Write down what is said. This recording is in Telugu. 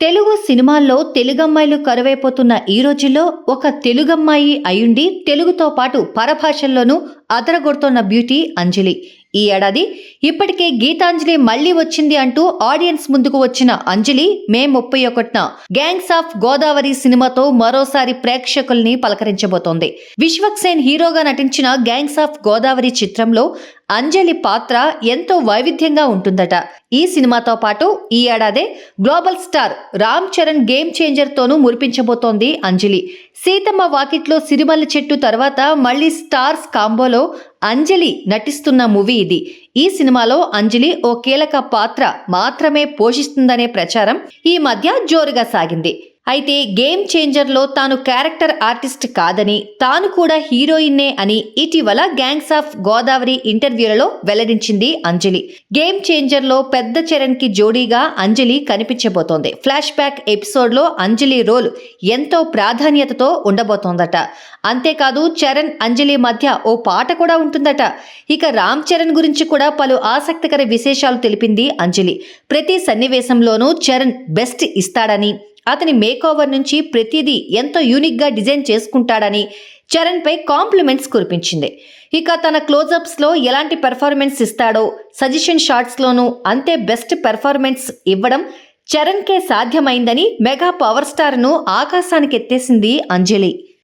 తెలుగు సినిమాల్లో తెలుగమ్మాయిలు కరువైపోతున్న ఈ రోజుల్లో ఒక తెలుగమ్మాయి అయుండి తెలుగుతో పాటు పరభాషల్లోనూ అదరగొడుతోన్న బ్యూటీ అంజలి. ఈ ఏడాది ఇప్పటికే గీతాంజలి మళ్లీ వచ్చింది అంటూ ఆడియన్స్ ముందుకు వచ్చిన అంజలి మే 31న గ్యాంగ్స్ ఆఫ్ గోదావరి సినిమాతో మరోసారి ప్రేక్షకుల్ని పలకరించబోతోంది. విశ్వక్సేన్ హీరోగా నటించిన గ్యాంగ్స్ ఆఫ్ గోదావరి చిత్రంలో అంజలి పాత్ర ఎంతో వైవిధ్యంగా ఉంటుందట. ఈ సినిమాతో పాటు ఈ ఏడాదే global star Ram Charan game changer తోనూ మురిపించబోతోంది అంజలి. సీతమ్మ వాకిట్లో సిరిమల్ల చెట్టు తర్వాత మళ్లీ స్టార్స్ కాంబోలో అంజలి నటిస్తున్న మూవీ ఇది. ఈ సినిమాలో అంజలి ఓ కీలక పాత్ర మాత్రమే పోషిస్తుందనే ప్రచారం ఈ మధ్య జోరుగా సాగింది. అయితే గేమ్ చేంజర్లో తాను క్యారెక్టర్ ఆర్టిస్ట్ కాదని, తాను కూడా హీరోయిన్నే అని ఇటీవల గ్యాంగ్స్ ఆఫ్ గోదావరి ఇంటర్వ్యూలలో వెల్లడించింది అంజలి. గేమ్ చేంజర్లో పెద్ద చరణ్ కి జోడీగా అంజలి కనిపించబోతోంది. ఫ్లాష్ బ్యాక్ ఎపిసోడ్లో అంజలి రోల్ ఎంతో ప్రాధాన్యతతో ఉండబోతోందట. అంతేకాదు చరణ్ అంజలి మధ్య ఓ పాట కూడా ఉంటుందట. ఇక రామ్ చరణ్ గురించి కూడా పలు ఆసక్తికర విశేషాలు తెలిపింది అంజలి. ప్రతి సన్నివేశంలోనూ చరణ్ బెస్ట్ ఇస్తాడని, అతని మేకోవర్ నుంచి ప్రతిదీ ఎంతో యూనిక్గా డిజైన్ చేసుకుంటాడని చరణ్ పై కాంప్లిమెంట్స్ కురిపించింది. ఇక తన క్లోజప్స్లో ఎలాంటి పెర్ఫార్మెన్స్ ఇస్తాడో సజెషన్ షాట్స్లోనూ అంతే బెస్ట్ పెర్ఫార్మెన్స్ ఇవ్వడం చరణ్కే సాధ్యమైందని మెగా పవర్ స్టార్ను ఆకాశానికి ఎత్తేసింది అంజలి.